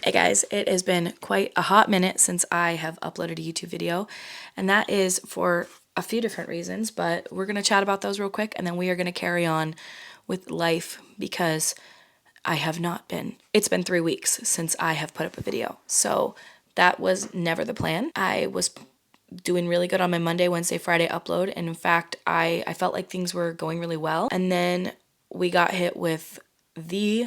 Hey guys, it has been quite a hot minute since I have uploaded a YouTube video, and that is for a few different reasons, but we're going to chat about those real quick, and then we are going to carry on with life because I have not been. It's been 3 weeks since I have put up a video, so that was never the plan. I was doing really good on my Monday, Wednesday, Friday upload, and in fact, I felt like things were going really well, and then we got hit with the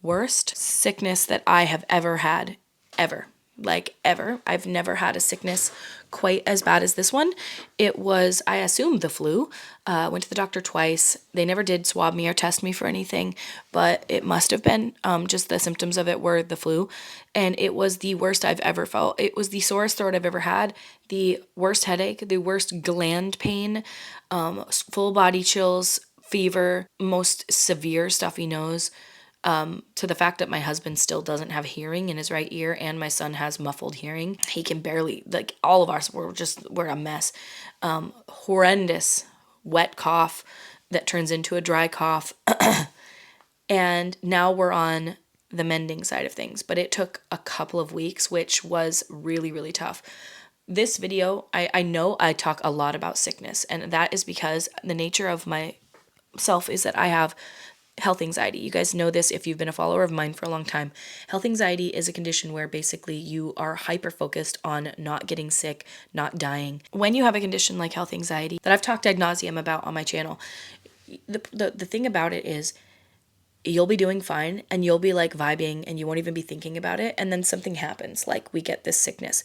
worst sickness that I have ever had, ever. Like, ever. I've never had a sickness quite as bad as this one. It was, I assumed, the flu. Went to the doctor twice. They never did swab me or test me for anything, but it must have been. Just the symptoms of it were the flu. And it was the worst I've ever felt. It was the sorest throat I've ever had, the worst headache, the worst gland pain, full body chills, fever, most severe stuffy nose, to the fact that my husband still doesn't have hearing in his right ear and my son has muffled hearing. He can barely, like, all of us, we're a mess. Horrendous wet cough that turns into a dry cough. And now we're on the mending side of things, but it took a couple of weeks, which was really, really tough. This video, I know I talk a lot about sickness, and that is because the nature of myself is that I have health anxiety. You guys know this if you've been a follower of mine for a long time. Health anxiety is a condition where basically you are hyper focused on not getting sick, not dying. When you have a condition like health anxiety that I've talked ad nauseum about on my channel, the thing about it is you'll be doing fine and you'll be like vibing and you won't even be thinking about it, and then something happens, like we get this sickness,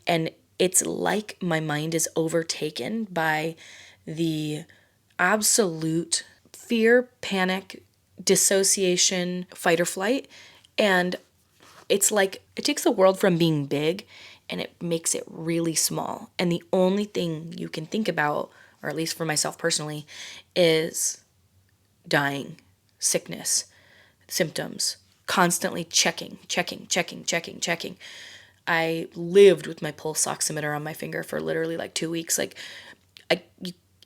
and it's like my mind is overtaken by the absolute fear, panic, dissociation, fight or flight. And it's like it takes the world from being big and it makes it really small. And the only thing you can think about, or at least for myself personally, is dying, sickness, symptoms, constantly checking. I lived with my pulse oximeter on my finger for literally like 2 weeks. Like,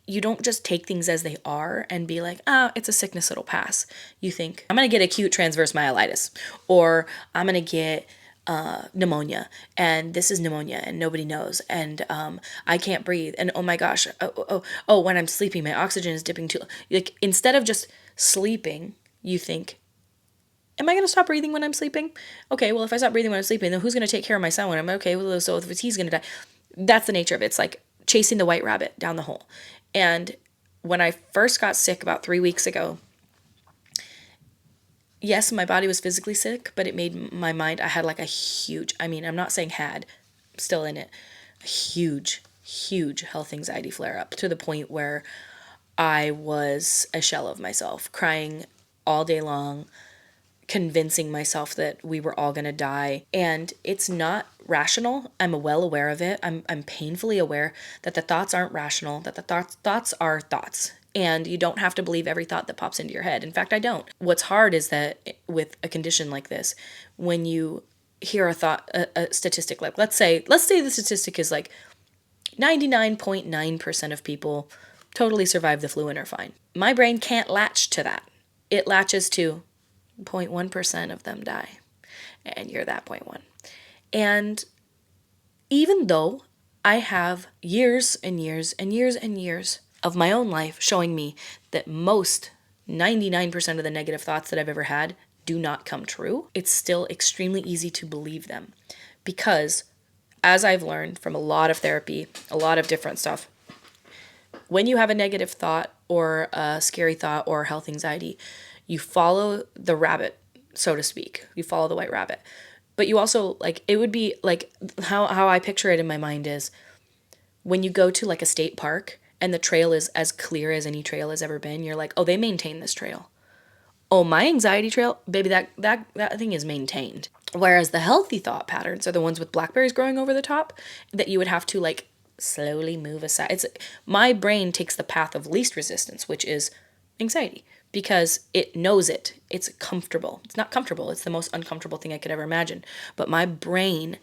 you don't just take things as they are and be like, oh, it's a sickness, it'll pass. You think, I'm going to get acute transverse myelitis, or I'm going to get pneumonia, and this is pneumonia, and nobody knows, and I can't breathe, and oh my gosh, oh, when I'm sleeping, my oxygen is dipping too low. Like, instead of just sleeping, you think, am I going to stop breathing when I'm sleeping? Okay, well, if I stop breathing when I'm sleeping, then who's going to take care of my son when I'm okay? Well, so if he's going to die, that's the nature of it. It's like chasing the white rabbit down the hole. And when I first got sick about 3 weeks ago, yes, my body was physically sick, but it made my mind, I had like a huge, I mean, I'm not saying had, I'm still in it, a huge health anxiety flare up to the point where I was a shell of myself, crying all day long, convincing myself that we were all going to die. And it's not rational. I'm well aware of it. I'm painfully aware that the thoughts aren't rational, that the thoughts are thoughts. And you don't have to believe every thought that pops into your head. In fact, I don't. What's hard is that with a condition like this, when you hear a statistic, like let's say the statistic is like 99.9% of people totally survive the flu and are fine. My brain can't latch to that. It latches to 0.1% of them die, and you're that 0.1. And even though I have years and years and years and years of my own life showing me that most 99% of the negative thoughts that I've ever had do not come true, it's still extremely easy to believe them. Because, as I've learned from a lot of therapy, a lot of different stuff, when you have a negative thought or a scary thought or health anxiety, you follow the rabbit, so to speak. You follow the white rabbit. But you also, like, it would be like how I picture it in my mind is when you go to like a state park and the trail is as clear as any trail has ever been, you're like, oh, they maintain this trail. Oh, my anxiety trail, baby, that thing is maintained. Whereas the healthy thought patterns are the ones with blackberries growing over the top that you would have to like slowly move aside. It's my brain takes the path of least resistance, which is anxiety, because it knows it. It's comfortable. It's not comfortable. It's the most uncomfortable thing I could ever imagine. But my brain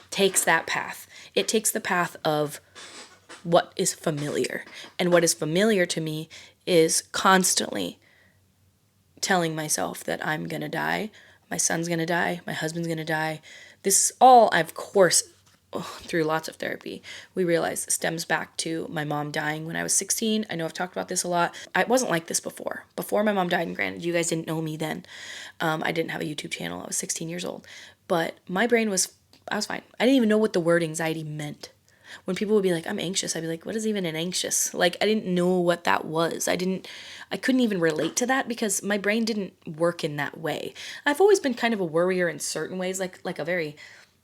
takes that path. It takes the path of what is familiar. And what is familiar to me is constantly telling myself that I'm going to die, my son's going to die, my husband's going to die. This all, of course, through lots of therapy, we realize stems back to my mom dying when I was 16. I know I've talked about this a lot. I wasn't like this before. Before my mom died, and granted, you guys didn't know me then. I didn't have a YouTube channel. I was 16 years old. But my brain was, I was fine. I didn't even know what the word anxiety meant. When people would be like, I'm anxious, I'd be like, what is even an anxious? Like, I didn't know what that was. I couldn't even relate to that because my brain didn't work in that way. I've always been kind of a worrier in certain ways, like a very,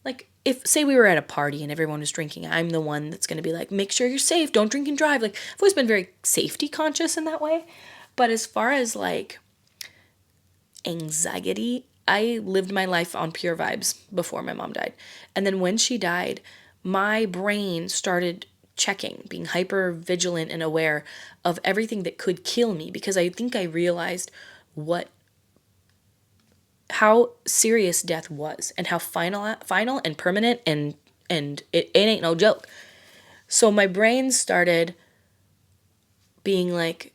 like, if, say we were at a party and everyone was drinking, I'm the one that's going to be like, make sure you're safe, don't drink and drive. Like, I've always been very safety conscious in that way. But as far as like anxiety, I lived my life on pure vibes before my mom died. And then when she died, my brain started checking, being hyper vigilant and aware of everything that could kill me, because I think I realized how serious death was and how final and permanent, and it ain't no joke. So my brain started being like,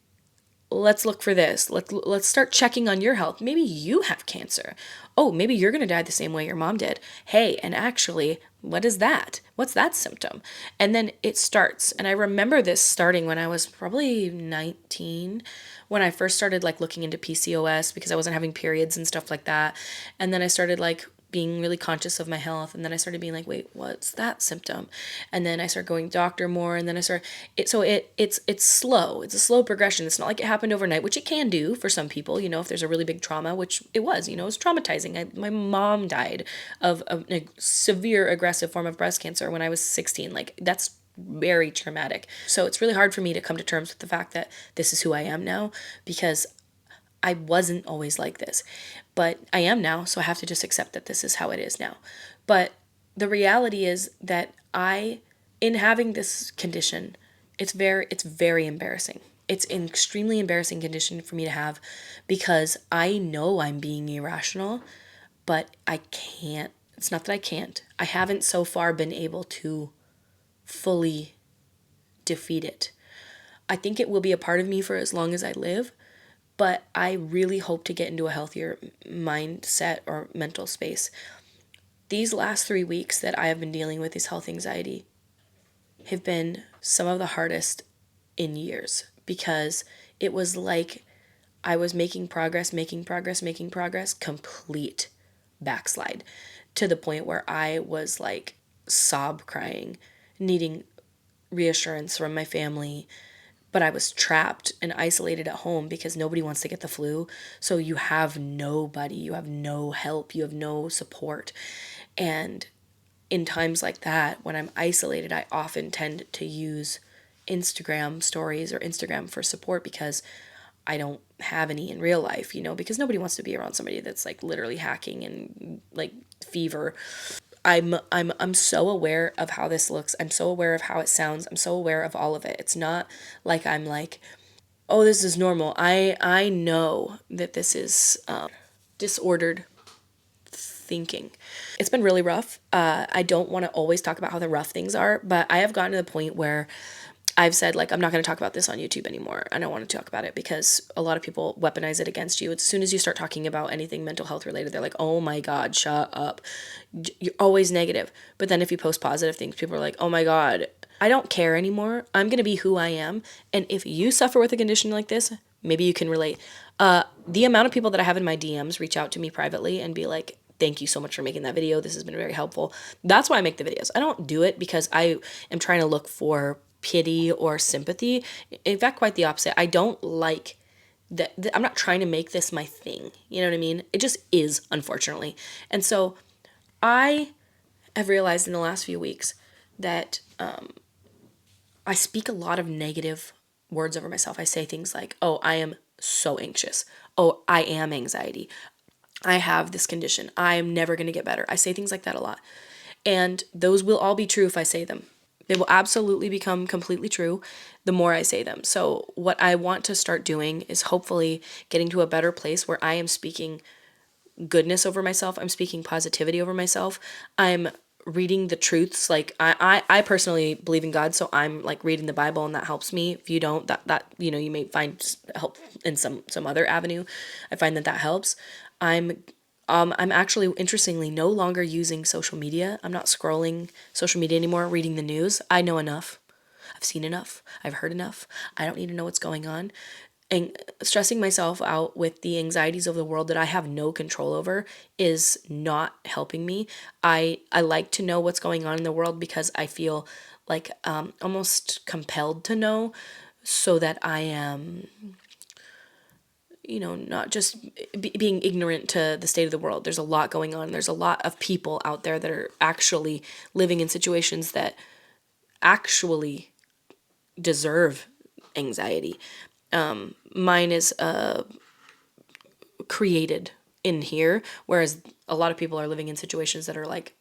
let's look for this. Let's start checking on your health. Maybe you have cancer. Oh, maybe you're going to die the same way your mom did. Hey, and actually, what is that? What's that symptom? And then it starts. And I remember this starting when I was probably 19, when I first started like looking into PCOS because I wasn't having periods and stuff like that. And then I started like being really conscious of my health, and then I started being like, wait, what's that symptom? And then I started going to doctor more, and then I started it's slow. It's a slow progression. It's not like it happened overnight, which it can do for some people, if there's a really big trauma, which it was, it was traumatizing. My mom died of a severe aggressive form of breast cancer when I was 16. Like, that's very traumatic. So it's really hard for me to come to terms with the fact that this is who I am now, because I wasn't always like this, but I am now, so I have to just accept that this is how it is now. But the reality is that in having this condition, it's very embarrassing. It's an extremely embarrassing condition for me to have, because I know I'm being irrational, but I can't. It's not that I can't. I haven't so far been able to fully defeat it. I think it will be a part of me for as long as I live, but I really hope to get into a healthier mindset or mental space. These last 3 weeks that I have been dealing with this health anxiety have been some of the hardest in years, because it was like I was making progress, complete backslide, to the point where I was like sob crying, needing reassurance from my family. But I was trapped and isolated at home because nobody wants to get the flu. So you have nobody, you have no help, you have no support. And in times like that, when I'm isolated, I often tend to use Instagram stories or Instagram for support, because I don't have any in real life, because nobody wants to be around somebody that's like literally hacking and like fever. I'm so aware of how this looks. I'm so aware of how it sounds. I'm so aware of all of it. It's not like I'm like, oh, this is normal. I know that this is disordered thinking. It's been really rough. I don't want to always talk about how the rough things are, but I have gotten to the point where I've said, like, I'm not going to talk about this on YouTube anymore. I don't want to talk about it because a lot of people weaponize it against you. As soon as you start talking about anything mental health related, they're like, oh my God, shut up. You're always negative. But then if you post positive things, people are like, oh my God, I don't care anymore. I'm going to be who I am. And if you suffer with a condition like this, maybe you can relate. The amount of people that I have in my DMs reach out to me privately and be like, thank you so much for making that video. This has been very helpful. That's why I make the videos. I don't do it because I am trying to look for pity or sympathy. In fact, quite the opposite. I don't like that. I'm not trying to make this my thing. You know what I mean? It just is, unfortunately. And so I have realized in the last few weeks that I speak a lot of negative words over myself. I say things like, oh, I am so anxious. Oh, I am anxiety. I have this condition. I'm never going to get better. I say things like that a lot. And those will all be true if I say them. They will absolutely become completely true the more I say them. So what I want to start doing is hopefully getting to a better place where I am speaking goodness over myself. I'm speaking positivity over myself. I'm reading the truths. Like I personally believe in God, so I'm like reading the Bible, and that helps me. If you don't, that you may find help in some other avenue. I find that helps. I'm I'm actually, interestingly, no longer using social media. I'm not scrolling social media anymore, reading the news. I know enough. I've seen enough. I've heard enough. I don't need to know what's going on. And stressing myself out with the anxieties of the world that I have no control over is not helping me. I like to know what's going on in the world because I feel like almost compelled to know, so that I am, not just being ignorant to the state of the world. There's a lot going on. There's a lot of people out there that are actually living in situations that actually deserve anxiety. Mine is created in here, whereas a lot of people are living in situations that are like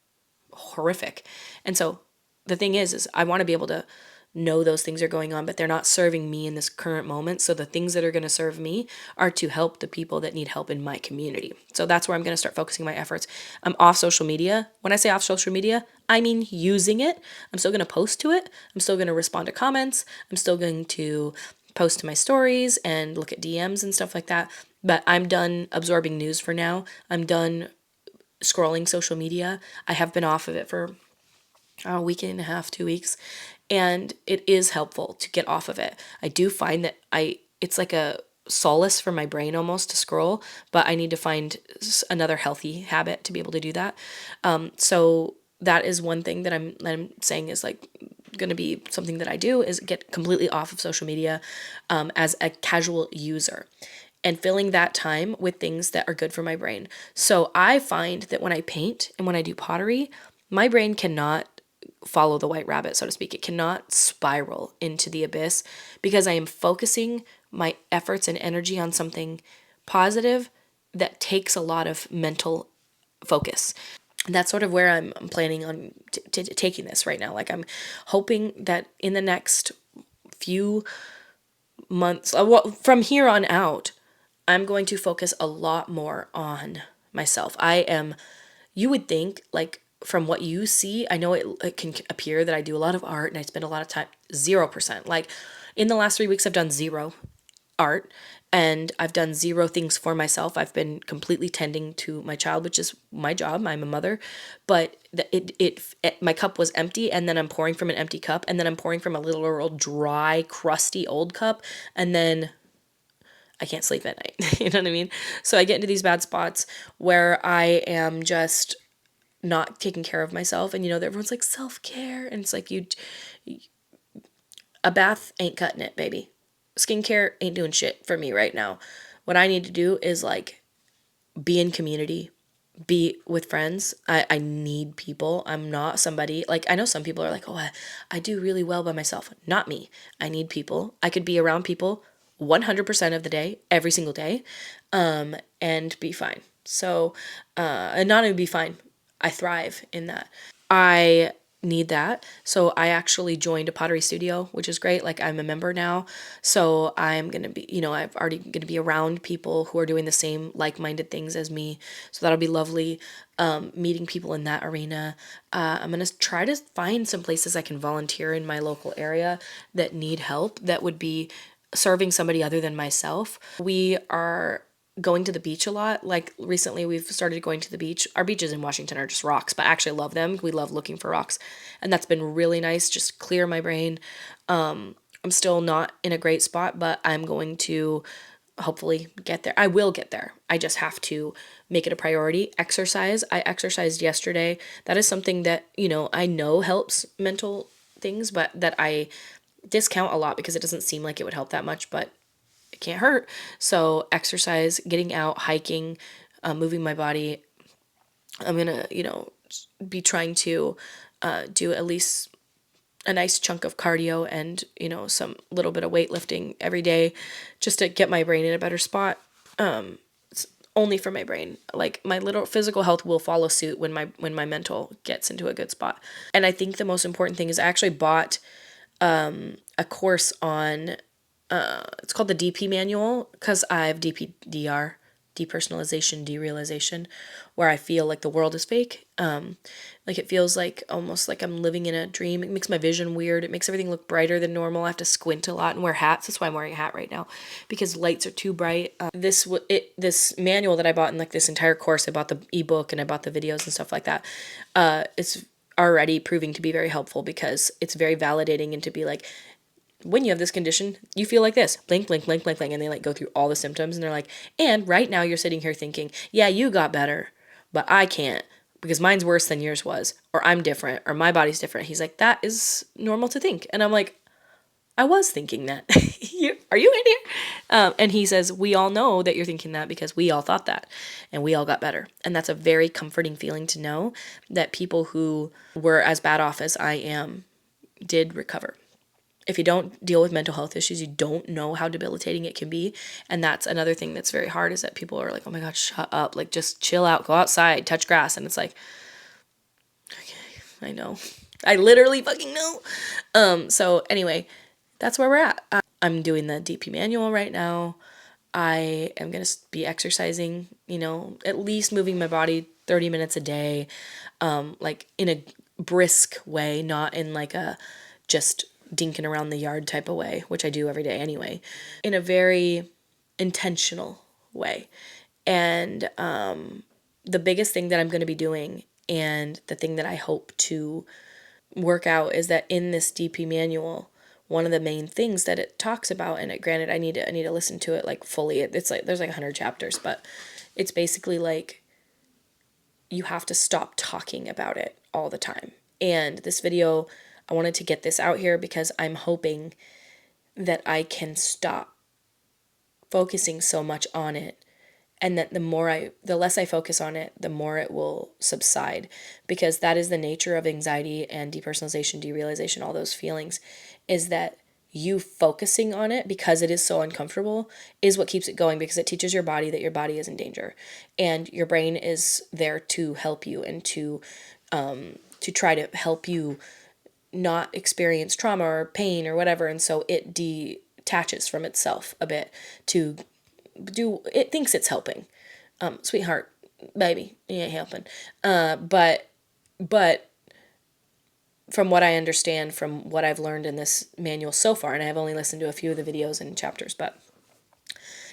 horrific. And so the thing is I want to be able to know those things are going on, but they're not serving me in this current moment. So the things that are going to serve me are to help the people that need help in my community. So that's where I'm going to start focusing my efforts. I'm off social media. When I say off social media, I mean using it. I'm still going to post to it. I'm still going to respond to comments. I'm still going to post to my stories and look at DMs and stuff like that. But I'm done absorbing news for now. I'm done scrolling social media. I have been off of it for a week and a half, 2 weeks, and it is helpful to get off of it. I do find that it's like a solace for my brain almost to scroll, but I need to find another healthy habit to be able to do that. So that is one thing that I'm saying is like going to be something that I do, is get completely off of social media as a casual user, and filling that time with things that are good for my brain. So I find that when I paint and when I do pottery, my brain cannot follow the white rabbit, so to speak. It cannot spiral into the abyss because I am focusing my efforts and energy on something positive that takes a lot of mental focus. And that's sort of where I'm planning on taking this right now. Like, I'm hoping that in the next few months, from here on out, I'm going to focus a lot more on myself. You would think, like, from what you see, I know it can appear that I do a lot of art and I spend a lot of time, 0%. Like, in the last 3 weeks, I've done zero art and I've done zero things for myself. I've been completely tending to my child, which is my job. I'm a mother, but my cup was empty, and then I'm pouring from an empty cup, and then I'm pouring from a little dry, crusty old cup, and then I can't sleep at night. You know what I mean? So I get into these bad spots where I am just not taking care of myself. And everyone's like, self-care. And it's like, a bath ain't cutting it, baby. Skincare ain't doing shit for me right now. What I need to do is like be in community, be with friends. I need people. I'm not somebody, like, I know some people are like, oh, I do really well by myself. Not me. I need people. I could be around people 100% of the day, every single day, and be fine. So, and not even be fine. I thrive in that. I need that. So I actually joined a pottery studio, which is great. Like, I'm a member now. So I'm going to be, I've already going to be around people who are doing the same like-minded things as me. So that'll be lovely. Meeting people in that arena. I'm going to try to find some places I can volunteer in my local area that need help, that would be serving somebody other than myself. We are going to the beach a lot. Like, recently we've started going to the beach. Our beaches in Washington are just rocks, but I actually love them. We love looking for rocks. And that's been really nice, just clear my brain. I'm still not in a great spot, but I'm going to hopefully get there. I will get there. I just have to make it a priority. Exercise. I exercised yesterday. That is something that, I know helps mental things, but that I discount a lot because it doesn't seem like it would help that much, but it can't hurt. So exercise, getting out, hiking, moving my body. I'm going to, be trying to do at least a nice chunk of cardio and, some little bit of weightlifting every day, just to get my brain in a better spot. It's only for my brain. Like, my little physical health will follow suit when my mental gets into a good spot. And I think the most important thing is I actually bought a course on it's called the DP manual, because I have DPDR, depersonalization, derealization, where I feel like the world is fake. Like it feels like almost like I'm living in a dream. It makes my vision weird. It makes everything look brighter than normal. I have to squint a lot and wear hats. That's why I'm wearing a hat right now, because lights are too bright. This manual that I bought in like this entire course, I bought the ebook and I bought the videos and stuff like that. It's already proving to be very helpful because it's very validating, and to be like, when you have this condition, you feel like this, blink, blink, blink, blink, blink, and they like go through all the symptoms, and they're like, and right now you're sitting here thinking, yeah, you got better, but I can't because mine's worse than yours was, or I'm different, or my body's different. He's like, that is normal to think. And I'm like, I was thinking that. Are you in here? And he says, we all know that you're thinking that because we all thought that and we all got better. And that's a very comforting feeling to know that people who were as bad off as I am did recover. If you don't deal with mental health issues, you don't know how debilitating it can be. And that's another thing that's very hard, is that people are like, oh my God, shut up. Like, just chill out, go outside, touch grass. And it's like, okay, I know. I literally fucking know. So anyway, that's where we're at. I'm doing the DP manual right now. I am going to be exercising, at least moving my body 30 minutes a day, like in a brisk way, not in like a just dinking around the yard type of way, which I do every day anyway, in a very intentional way. And the biggest thing that I'm going to be doing, and the thing that I hope to work out, is that in this DP manual, one of the main things that it talks about, and granted, I need to listen to it like fully. It's like there's like 100 chapters, but it's basically like you have to stop talking about it all the time. And this video, I wanted to get this out here because I'm hoping that I can stop focusing so much on it, and that the less I focus on it, the more it will subside, because that is the nature of anxiety and depersonalization, derealization, all those feelings, is that you focusing on it because it is so uncomfortable is what keeps it going, because it teaches your body that your body is in danger, and your brain is there to help you and to try to help you not experience trauma or pain or whatever. And so it detaches from itself a bit to it thinks it's helping. Sweetheart, baby, you ain't helping. But from what I understand, from what I've learned in this manual so far, and I've only listened to a few of the videos and chapters, but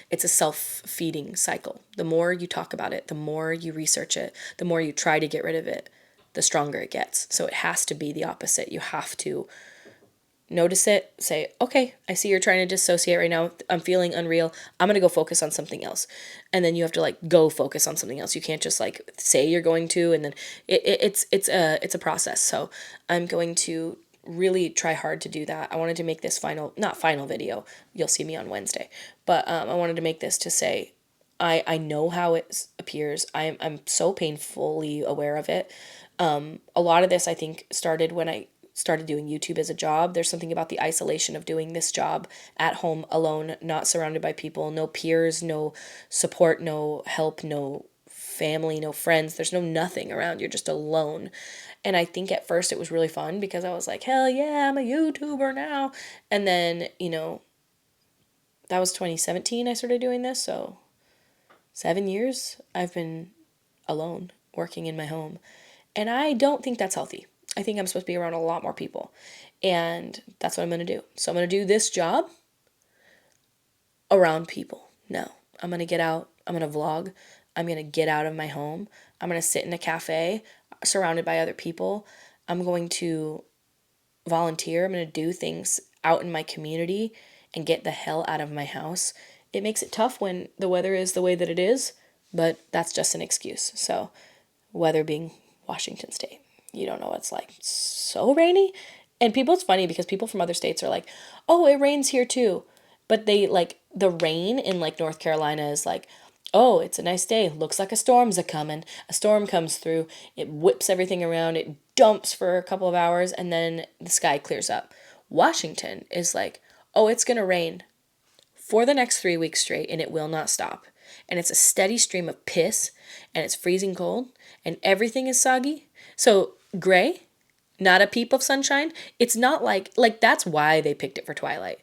it's a self-feeding cycle. The more you talk about it, the more you research it, the more you try to get rid of it, the stronger it gets. So it has to be the opposite. You have to notice it, say, okay, I see you're trying to dissociate right now. I'm feeling unreal. I'm going to go focus on something else. And then you have to like go focus on something else. You can't just like say you're going to, and then it's a process. So I'm going to really try hard to do that. I wanted to make this not final video. You'll see me on Wednesday, but I wanted to make this to say, I know how it appears. I'm so painfully aware of it. A lot of this, I think, started when I started doing YouTube as a job. There's something about the isolation of doing this job at home alone, not surrounded by people, no peers, no support, no help, no family, no friends. There's no nothing around. You're just alone. And I think at first it was really fun because I was like, hell yeah, I'm a YouTuber now. And then, that was 2017 I started doing this. So 7 years I've been alone, working in my home. And I don't think that's healthy. I think I'm supposed to be around a lot more people. And that's what I'm going to do. So I'm going to do this job around people. No, I'm going to get out. I'm going to vlog. I'm going to get out of my home. I'm going to sit in a cafe surrounded by other people. I'm going to volunteer. I'm going to do things out in my community and get the hell out of my house. It makes it tough when the weather is the way that it is, but that's just an excuse. So, weather being Washington State, you don't know what it's like. It's so rainy. And it's funny because people from other states are like, oh, it rains here too. But they like the rain in like North Carolina is like, oh, it's a nice day. Looks like a storm's a-coming. A storm comes through. It whips everything around. It dumps for a couple of hours and then the sky clears up. Washington is like, oh, it's going to rain for the next 3 weeks straight and it will not stop. And it's a steady stream of piss and it's freezing cold and everything is soggy. So gray, not a peep of sunshine. It's not like that's why they picked it for Twilight.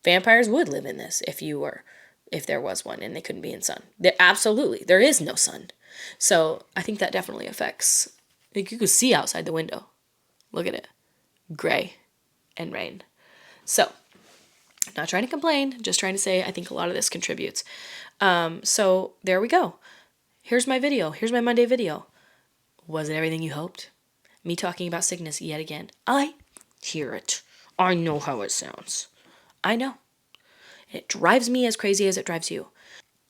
Vampires would live in this if you were if there was one and they couldn't be in sun. There is no sun. So I think that definitely affects. Like, you can see outside the window. Look at it. Gray and rain. So, not trying to complain, just trying to say I think a lot of this contributes. So there we go. Here's my video. Here's my Monday video. Was it everything you hoped? Me talking about sickness yet again. I hear it. I know how it sounds. I know. It drives me as crazy as it drives you.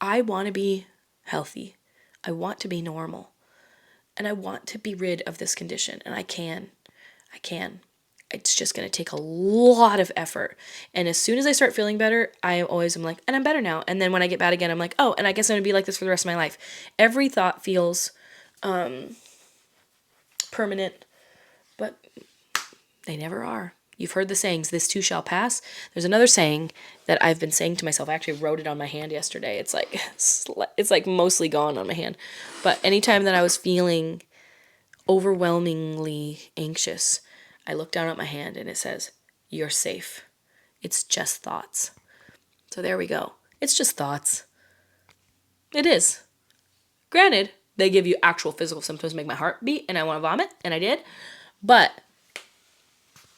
I want to be healthy. I want to be normal. And I want to be rid of this condition. And I can. I can. It's just going to take a lot of effort. And as soon as I start feeling better, I always am like, and I'm better now. And then when I get bad again, I'm like, oh, and I guess I'm going to be like this for the rest of my life. Every thought feels permanent, but they never are. You've heard the sayings, this too shall pass. There's another saying that I've been saying to myself. I actually wrote it on my hand yesterday. It's like mostly gone on my hand. But anytime that I was feeling overwhelmingly anxious, I look down at my hand and it says, you're safe. It's just thoughts. So there we go. It's just thoughts. It is. Granted, they give you actual physical symptoms, make my heart beat, and I want to vomit, and I did. But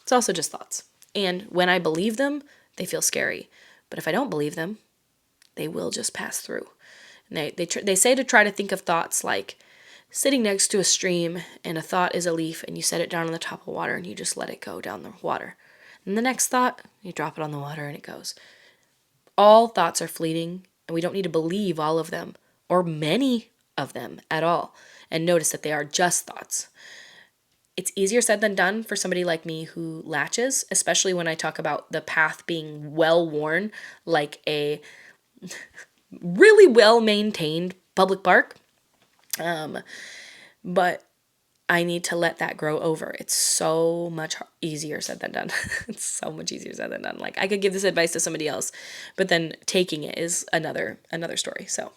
it's also just thoughts. And when I believe them, they feel scary. But if I don't believe them, they will just pass through. And they say to try to think of thoughts like sitting next to a stream and a thought is a leaf and you set it down on the top of water and you just let it go down the water. And the next thought, you drop it on the water and it goes. All thoughts are fleeting and we don't need to believe all of them or many of them at all. And notice that they are just thoughts. It's easier said than done for somebody like me who latches, especially when I talk about the path being well worn, like a really well-maintained public park. But I need to let that grow over. It's so much easier said than done. It's so much easier said than done. Like, I could give this advice to somebody else, but then taking it is another story. So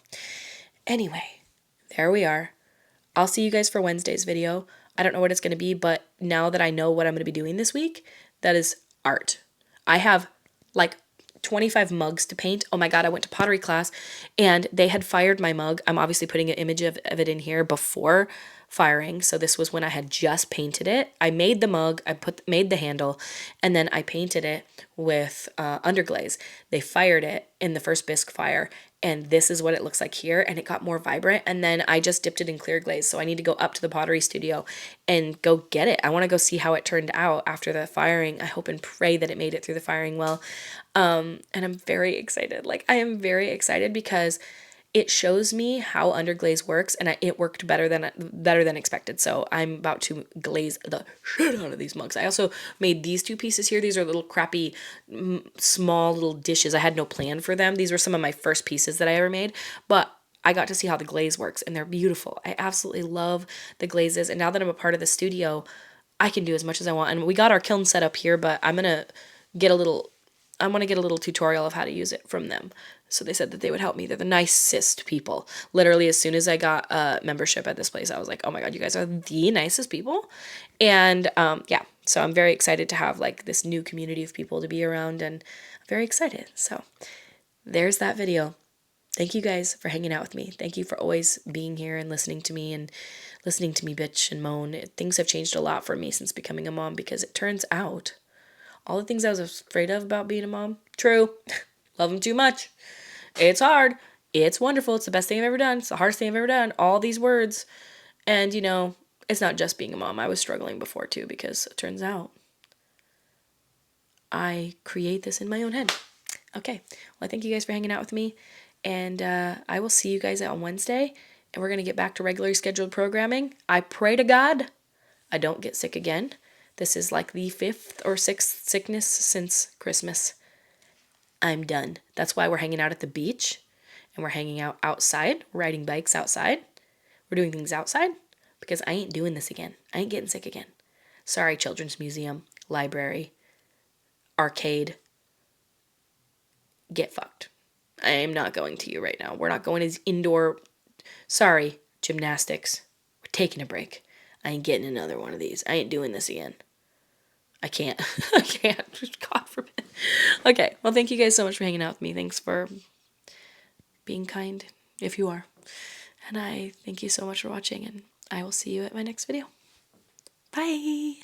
anyway, there we are. I'll see you guys for Wednesday's video. I don't know what it's going to be, but now that I know what I'm going to be doing this week, that is art. I have like 25 mugs to paint. Oh my God, I went to pottery class and they had fired my mug. I'm obviously putting an image of it in here before firing. So this was when I had just painted it. I made the mug, made the handle, and then I painted it with underglaze. They fired it in the first bisque fire, and this is what it looks like here, and it got more vibrant, and then I just dipped it in clear glaze. So I need to go up to the pottery studio and go get it. I want to go see how it turned out after the firing. I hope and pray that it made it through the firing well. And I'm very excited. Like, I am very excited because it shows me how underglaze works, and it worked better than expected. So I'm about to glaze the shit out of these mugs. I also made these two pieces here. These are little crappy, small little dishes. I had no plan for them. These were some of my first pieces that I ever made, but I got to see how the glaze works, and they're beautiful. I absolutely love the glazes, and now that I'm a part of the studio, I can do as much as I want. And we got our kiln set up here, but I want to get a little tutorial of how to use it from them. So they said that they would help me. They're the nicest people. Literally, as soon as I got a membership at this place, I was like, oh my God, you guys are the nicest people. And yeah, so I'm very excited to have like this new community of people to be around, and I'm very excited. So there's that video. Thank you guys for hanging out with me. Thank you for always being here and listening to me bitch and moan. Things have changed a lot for me since becoming a mom, because it turns out all the things I was afraid of about being a mom, true. Love them too much. It's hard. It's wonderful. It's the best thing I've ever done. It's the hardest thing I've ever done. All these words. And, you know, it's not just being a mom. I was struggling before too, because it turns out I create this in my own head. Okay. Well, I thank you guys for hanging out with me. And I will see you guys on Wednesday. And we're going to get back to regularly scheduled programming. I pray to God I don't get sick again. This is like the 5th or 6th sickness since Christmas. I'm done. That's why we're hanging out at the beach, and we're hanging out outside, riding bikes outside. We're doing things outside because I ain't doing this again. I ain't getting sick again. Sorry, Children's Museum, library, arcade. Get fucked. I am not going to you right now. We're not going to indoor. Sorry, gymnastics. We're taking a break. I ain't getting another one of these. I ain't doing this again. I can't. I can't. God forbid. Okay. Well, thank you guys so much for hanging out with me. Thanks for being kind if you are. And I thank you so much for watching, and I will see you at my next video. Bye!